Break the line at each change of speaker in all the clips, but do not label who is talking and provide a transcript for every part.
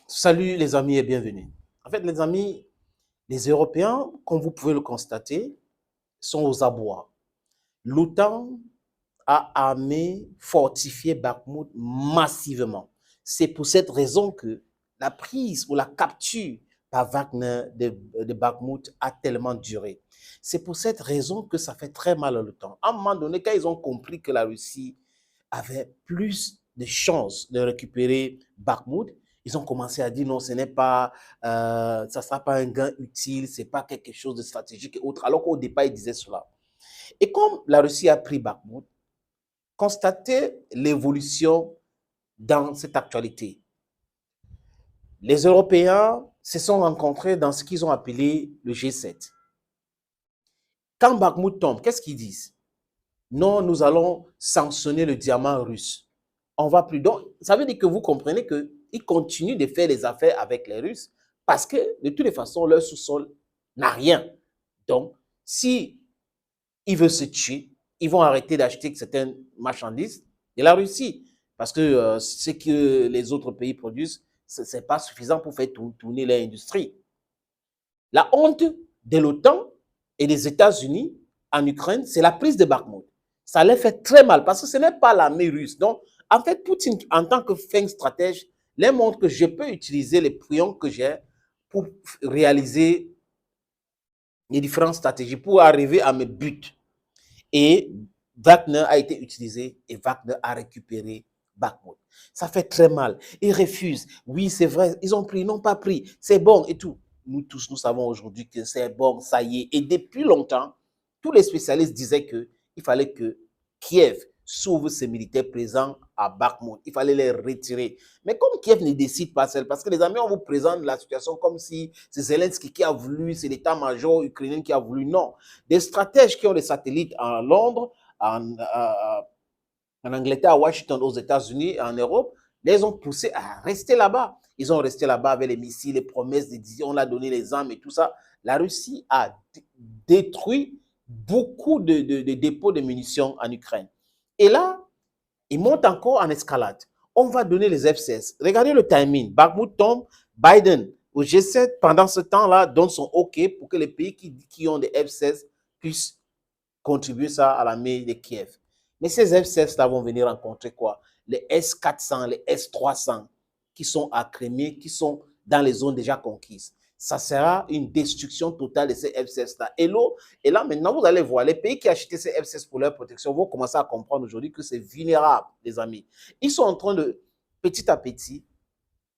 Salut les amis et bienvenue. En fait, les amis, les Européens, comme vous pouvez le constater, sont aux abois. L'OTAN a armé, fortifié Bakhmut massivement. C'est pour cette raison que la prise ou la capture par Wagner de Bakhmut a tellement duré. C'est pour cette raison que ça fait très mal à l'OTAN. À un moment donné, quand ils ont compris que la Russie avait plus de chances de récupérer Bakhmut, ils ont commencé à dire non, ce n'est pas, ça ne sera pas un gain utile, ce n'est pas quelque chose de stratégique et autre, alors qu'au départ, ils disaient cela. Et comme la Russie a pris Bakhmut, constatez l'évolution dans cette actualité. Les Européens se sont rencontrés dans ce qu'ils ont appelé le G7. Quand Bakhmut tombe, qu'est-ce qu'ils disent? Non, nous allons sanctionner le diamant russe. On va plus. Donc, ça veut dire que vous comprenez qu'ils continuent de faire les affaires avec les Russes parce que, de toutes les façons, leur sous-sol n'a rien. Donc, si ils veulent se tuer, ils vont arrêter d'acheter certaines marchandises de la Russie. Parce que ce que les autres pays produisent, ce n'est pas suffisant pour faire tourner leur industrie. La honte de l'OTAN et des États-Unis en Ukraine, c'est la prise de Bakhmut. Ça leur fait très mal parce que ce n'est pas l'armée russe. Donc, en fait, Poutine, en tant que fin stratège, leur montre que je peux utiliser les prions que j'ai pour réaliser les différentes stratégies, pour arriver à mes buts. Et Wagner a été utilisé et Wagner a récupéré Bakhmut. Ça fait très mal. Ils refusent. Oui, c'est vrai, ils ont pris, ils n'ont pas pris. C'est bon et tout. Nous tous, nous savons aujourd'hui que c'est bon, ça y est. Et depuis longtemps, tous les spécialistes disaient qu'il fallait que Kiev sauve ses militaires présents à Bakhmut. Il fallait les retirer. Mais comme Kiev ne décide pas seul, parce que les amis, on vous présente la situation comme si c'est Zelensky qui a voulu, c'est l'état-major ukrainien qui a voulu. Non. Des stratèges qui ont des satellites en Londres, en Angleterre, à Washington, aux États-Unis, en Europe, les ont poussés à rester là-bas. Ils ont resté là-bas avec les missiles, les promesses, on a donné les armes et tout ça. La Russie a détruit beaucoup de dépôts de munitions en Ukraine. Et là, ils montent encore en escalade. On va donner les F-16. Regardez le timing. Bakhmut tombe, Biden au G7, pendant ce temps-là, donne son OK pour que les pays qui ont des F-16 puissent contribuer ça à l'armée de Kiev. Mais ces F-16-là vont venir rencontrer quoi? Les S-400, les S-300 qui sont à Crimée, qui sont dans les zones déjà conquises. Ça sera une destruction totale de ces F-16-là. Et là, maintenant, vous allez voir, les pays qui achetaient ces F-16 pour leur protection vont commencer à comprendre aujourd'hui que c'est vulnérable, les amis. Ils sont en train de, petit à petit,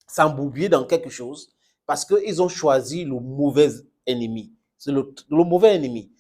s'embourbiller dans quelque chose parce qu'ils ont choisi le mauvais ennemi. C'est le mauvais ennemi.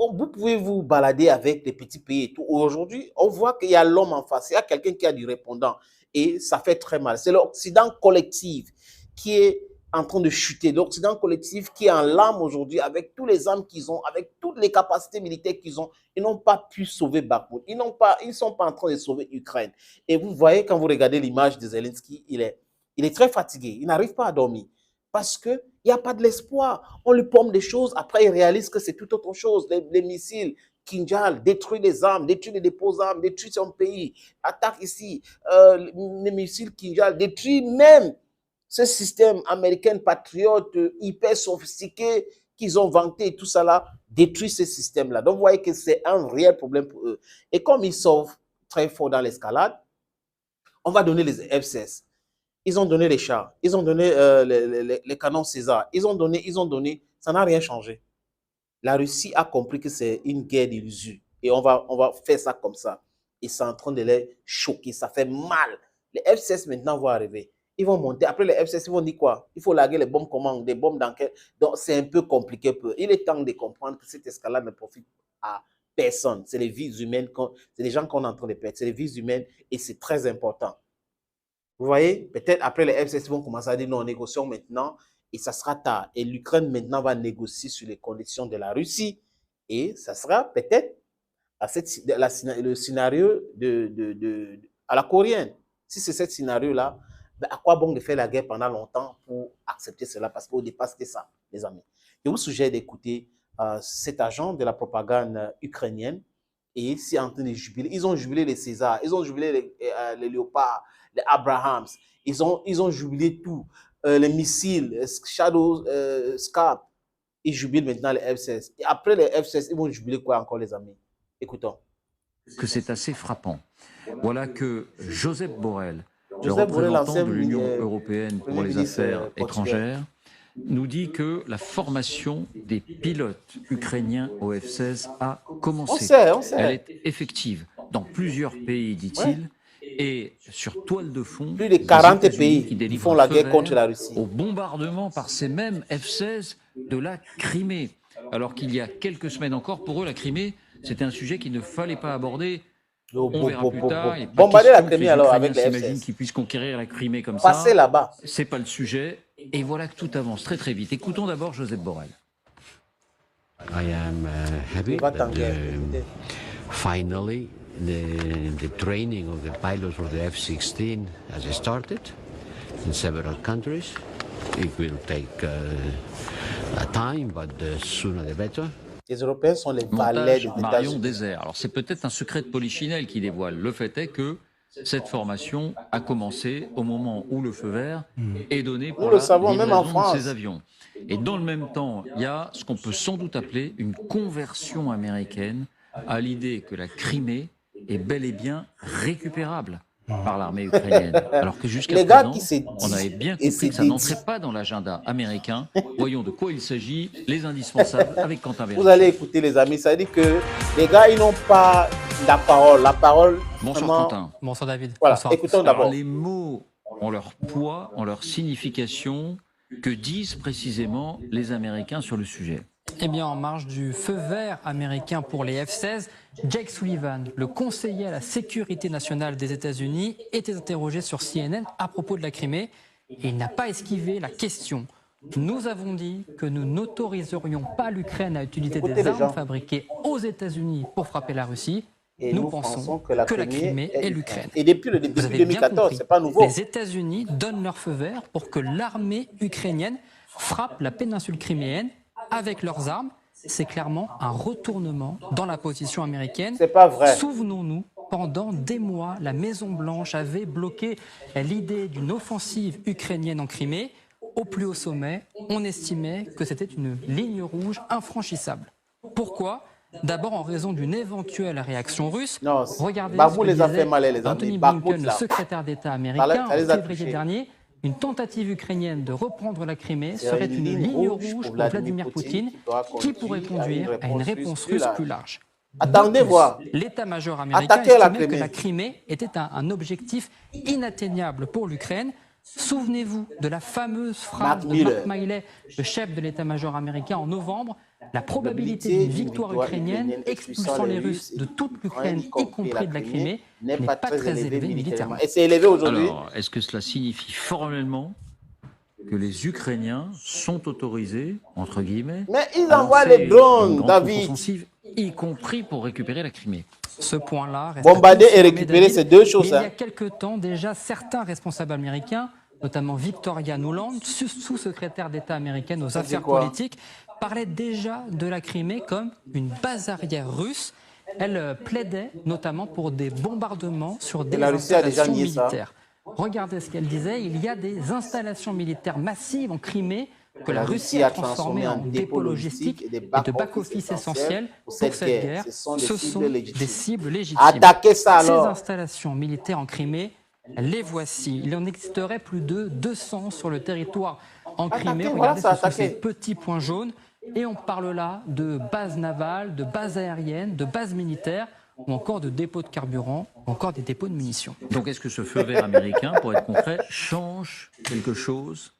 Vous pouvez vous balader avec les petits pays et tout. Aujourd'hui, on voit qu'il y a l'homme en face, il y a quelqu'un qui a du répondant et ça fait très mal. C'est l'Occident collectif qui est en train de chuter. L'Occident collectif qui est en larmes aujourd'hui avec tous les armes qu'ils ont, avec toutes les capacités militaires qu'ils ont. Ils n'ont pas pu sauver Bakhmut. Ils ne sont pas en train de sauver l'Ukraine. Et vous voyez, quand vous regardez l'image de Zelensky, il est très fatigué. Il n'arrive pas à dormir parce qu'il n'y a pas de l'espoir. On lui pomme des choses, après il réalise que c'est tout autre chose. Les missiles, Kinjal, détruit les armes, détruit les dépôts d'armes, détruit son pays, attaque ici, les missiles Kinjal, détruit même ce système américain patriote hyper sophistiqué qu'ils ont vanté, tout ça là, détruit ce système-là. Donc vous voyez que c'est un réel problème pour eux. Et comme ils sauvent très fort dans l'escalade, on va donner les F-16. Ils ont donné les chars, ils ont donné les canons César, ils ont donné, ça n'a rien changé. La Russie a compris que c'est une guerre d'illusions et on va faire ça comme ça. Et c'est en train de les choquer, ça fait mal. Les F-16 maintenant vont arriver. Ils vont monter. Après les F-16, ils vont dire quoi? Il faut larguer les bombes comment? Des bombes dans quel... Donc c'est un peu compliqué pour eux. Il est temps de comprendre que cette escalade ne profite à personne. C'est les vies humaines, c'est les gens qu'on est en train de perdre. C'est les vies humaines et c'est très important. Vous voyez, peut-être après les F-16 vont commencer à dire non, négocions maintenant et ça sera tard. Et l'Ukraine maintenant va négocier sur les conditions de la Russie et ça sera peut-être le scénario à la coréenne. Si c'est ce scénario-là, ben à quoi bon de faire la guerre pendant longtemps pour accepter cela? Parce qu'au départ, c'était ça, les amis. Je vous suggère d'écouter cet agent de la propagande ukrainienne et c'est en train de jubiler. Ils ont jubilé les Césars, ils ont jubilé les Léopards, les Abrahams. Ils ont jubilé tout. Les missiles, Shadow, Scalp, ils jubilent maintenant les F-16. Et après les F-16, ils vont jubiler quoi encore, les amis? Écoutons.
Que c'est assez frappant. Voilà que Joseph Borrell, le
Joseph Borrell,
représentant
l'ancien
de l'Union européenne pour les affaires étrangères, nous dit que la formation des pilotes ukrainiens au F-16 a commencé.
On sait.
Elle est effective dans plusieurs pays, dit-il, et sur toile de fond,
plus de 40 pays qui font la guerre contre la Russie.
Au bombardement par ces mêmes F-16 de la Crimée. Alors qu'il y a quelques semaines encore, pour eux, la Crimée, c'était un sujet qu'il ne fallait pas aborder. On verra plus tard.
Bombarder la Crimée alors avec les
F-16. Qu'ils puissent conquérir la Crimée comme
ça. Passer là-bas.
C'est pas le sujet. Et voilà que tout avance très très vite. Écoutons d'abord Joseph Borrell.
I am happy that finally the training of the pilots for the F-16 has started in several countries. It will take time, but the sooner the better.
Les Européens sont les valets des
Marion Désert. Alors c'est peut-être un secret de Polichinelle qui dévoile. Le fait est que cette formation a commencé au moment où le feu vert est donné pour la livraison de ces avions. Et dans le même temps, il y a ce qu'on peut sans doute appeler une conversion américaine à l'idée que la Crimée est bel et bien récupérable par l'armée ukrainienne. Alors que jusqu'à présent, on avait bien compris que ça n'entrait pas dans l'agenda américain. Voyons de quoi il s'agit, les indispensables avec Quentin Berger.
Vous allez écouter les amis, ça veut dire que les gars, ils n'ont pas la parole. La parole...
Bonsoir Quentin.
Bonsoir David.
Voilà,
bonsoir.
Écoutons d'abord.
Les mots ont leur poids, ont leur signification. Que disent précisément les Américains sur le sujet?
Eh bien, en marge du feu vert américain pour les F-16, Jake Sullivan, le conseiller à la sécurité nationale des États-Unis, était interrogé sur CNN à propos de la Crimée et il n'a pas esquivé la question. Nous avons dit que nous n'autoriserions pas l'Ukraine à utiliser des armes fabriquées aux États-Unis pour frapper la Russie. Et nous pensons que la Crimée est l'Ukraine.
Et depuis le début 2014, c'est pas nouveau.
Les États-Unis donnent leur feu vert pour que l'armée ukrainienne frappe la péninsule criméenne avec leurs armes. C'est clairement un retournement dans la position américaine.
C'est pas vrai.
Souvenons-nous, pendant des mois, la Maison-Blanche avait bloqué l'idée d'une offensive ukrainienne en Crimée. Au plus haut sommet, on estimait que c'était une ligne rouge infranchissable. Pourquoi ? D'abord en raison d'une éventuelle réaction russe.
Non,
regardez
Babou les a fait mal, les amis.
Anthony Blinken, le secrétaire d'État américain, en février dernier. Une tentative ukrainienne de reprendre la Crimée serait une ligne rouge pour Vladimir Poutine qui pourrait conduire à une réponse russe plus large.
Attendez voir.
L'état-major américain estimait que la Crimée était un objectif inatteignable pour l'Ukraine. Souvenez-vous de la fameuse phrase de Mark Milley, le chef de l'état-major américain, en novembre. La probabilité d'une victoire ukrainienne expulsant les Russes de toute l'Ukraine, y compris de la Crimée, n'est pas très élevée militairement.
Et c'est élevé aujourd'hui.
Alors, est-ce que cela signifie formellement que les Ukrainiens sont autorisés, entre guillemets,
mais ils envoient les drones, David,
y compris pour récupérer la Crimée?
Ce point-là reste
bombarder et récupérer, c'est deux choses.
Il y a quelque temps, déjà, certains responsables américains, notamment Victoria Nuland, sous-secrétaire d'État américaine aux affaires politiques, parlait déjà de la Crimée comme une base arrière russe. Elle plaidait notamment pour des bombardements sur des installations militaires. Regardez ce qu'elle disait, il y a des installations militaires massives en Crimée que la Russie a transformées en dépôts logistiques et de back-office essentiels pour cette guerre. Ce sont des cibles légitimes.
Attaquez ça alors.
Ces installations militaires en Crimée, les voici. Il en existerait plus de 200 sur le territoire en Crimée. Regardez, ce sont ces petits points jaunes. Et on parle là de bases navales, de bases aériennes, de bases militaires, ou encore de dépôts de carburant, ou encore des dépôts de munitions.
Donc est-ce que ce feu vert américain, pour être concret, change quelque chose?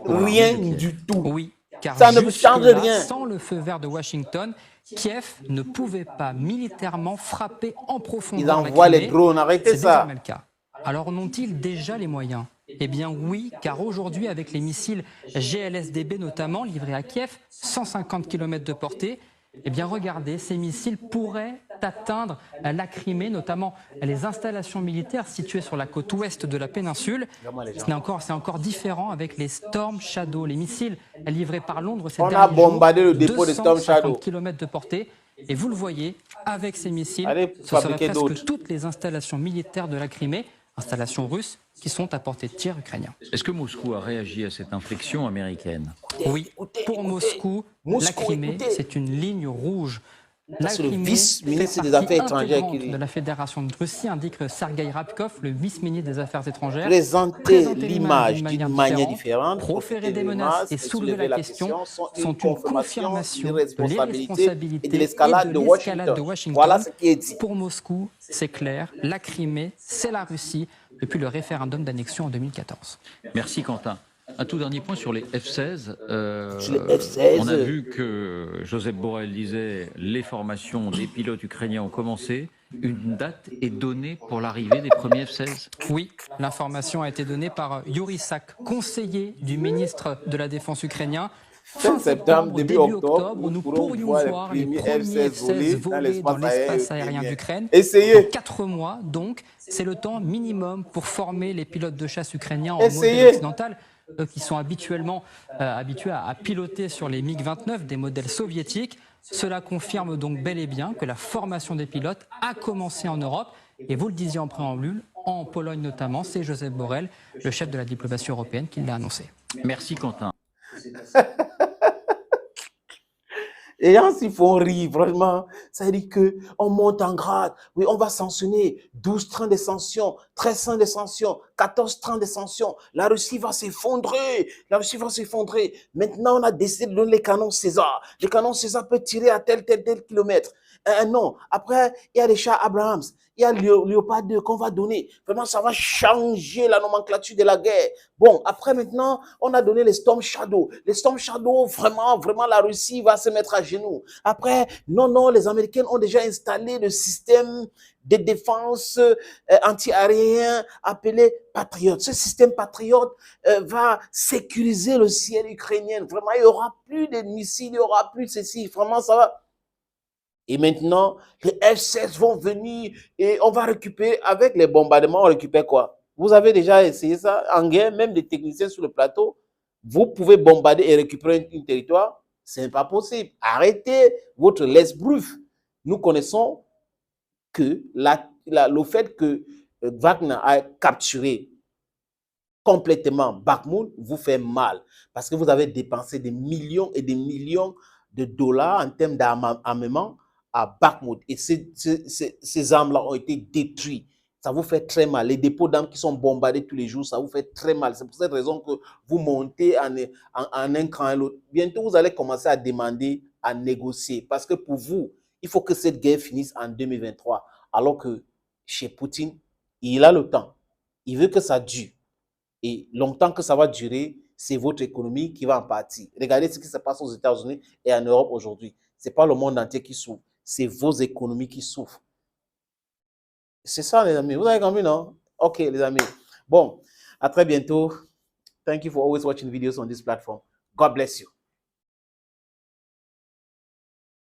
Rien du tout.
Oui, car
ça ne change rien.
Sans le feu vert de Washington, Kiev ne pouvait pas militairement frapper en profondeur.
Ils envoient les drones, arrêtez ça.
C'est le cas. Alors n'ont-ils déjà les moyens? Eh bien oui, car aujourd'hui, avec les missiles GLSDB notamment, livrés à Kiev, 150 km de portée, eh bien regardez, ces missiles pourraient atteindre la Crimée, notamment les installations militaires situées sur la côte ouest de la péninsule. C'est encore différent avec les Storm Shadow, les missiles livrés par Londres ces derniers jours. On a
bombardé le dépôt de Storm Shadow.
250 km de portée. Et vous le voyez, avec ces missiles, ce serait presque toutes les installations militaires de la Crimée. installations russes qui sont à portée de tir ukrainien.
Est-ce que Moscou a réagi à cette inflexion américaine?
Oui, pour Moscou, la Crimée, c'est une ligne rouge. La
C'est le
Crimée
vice-ministre
fait
des Affaires
partie
étrangères qui
intégrante de la Fédération de Russie, indique Sergueï Rabkov, le vice-ministre des Affaires étrangères.
présenter l'image d'une manière différente,
proférer des menaces et soulever la question sont une confirmation de l'irresponsabilité et de l'escalade de Washington.
Voilà ce qui est dit.
Pour Moscou, c'est clair, la Crimée, c'est la Russie depuis le référendum d'annexion en 2014.
Merci Quentin. Un tout dernier point sur les F-16. On a vu que Joseph Borrell disait les formations des pilotes ukrainiens ont commencé. Une date est donnée pour l'arrivée des premiers F-16?
Oui, l'information a été donnée par Yuri Sak, conseiller du ministre de la Défense ukrainien.
Fin septembre, début octobre,
nous pourrions voir les premiers F-16 voler dans l'espace aérien d'Ukraine.
Essayez.
4 mois, donc, c'est le temps minimum pour former les pilotes de chasse ukrainiens en modèle occidental, qui sont habituellement habitués à piloter sur les MiG-29, des modèles soviétiques. Cela confirme donc bel et bien que la formation des pilotes a commencé en Europe. Et vous le disiez en préambule, en Pologne notamment, c'est Joseph Borrell, le chef de la diplomatie européenne, qui l'a annoncé.
Merci Quentin.
Les gens s'y font rire, franchement. Ça veut dire qu'on monte en grade. Oui, on va sanctionner 12 trains de sanctions, 13 trains de sanctions, 14 trains de sanctions. La Russie va s'effondrer. La Russie va s'effondrer. Maintenant, on a décidé de donner les canons César. Les canons César peuvent tirer à tel kilomètre. Non. Après, il y a les chars Abrams. Il y a Léopard 2 qu'on va donner. Vraiment, ça va changer la nomenclature de la guerre. Bon, après maintenant, on a donné les Storm Shadow. Les Storm Shadow, vraiment, la Russie va se mettre à genoux. Après, non, les Américains ont déjà installé le système de défense anti-aérien appelé Patriot. Ce système Patriot va sécuriser le ciel ukrainien. Vraiment, il n'y aura plus de missiles, il n'y aura plus de ceci. Vraiment, ça va. Et maintenant, les F-16 vont venir et on va récupérer, avec les bombardements, on récupère quoi? Vous avez déjà essayé ça en guerre, même des techniciens sur le plateau. Vous pouvez bombarder et récupérer un territoire. Ce n'est pas possible. Arrêtez votre lesbruf. Nous connaissons que le fait que Wagner a capturé complètement Bakhmut vous fait mal parce que vous avez dépensé des millions et des millions de dollars en termes d'armement à Bakhmut. Et ces armes-là ont été détruites. Ça vous fait très mal. Les dépôts d'armes qui sont bombardés tous les jours, ça vous fait très mal. C'est pour cette raison que vous montez en un cran à l'autre. Bientôt, vous allez commencer à demander à négocier. Parce que pour vous, il faut que cette guerre finisse en 2023. Alors que chez Poutine, il a le temps. Il veut que ça dure. Et longtemps que ça va durer, c'est votre économie qui va en partie. Regardez ce qui se passe aux États-Unis et en Europe aujourd'hui. Ce n'est pas le monde entier qui souffre. C'est vos économies qui souffrent. C'est ça, les amis. Vous avez compris, non? OK, les amis. Bon, à très bientôt. Thank you for always watching videos on this platform. God bless you.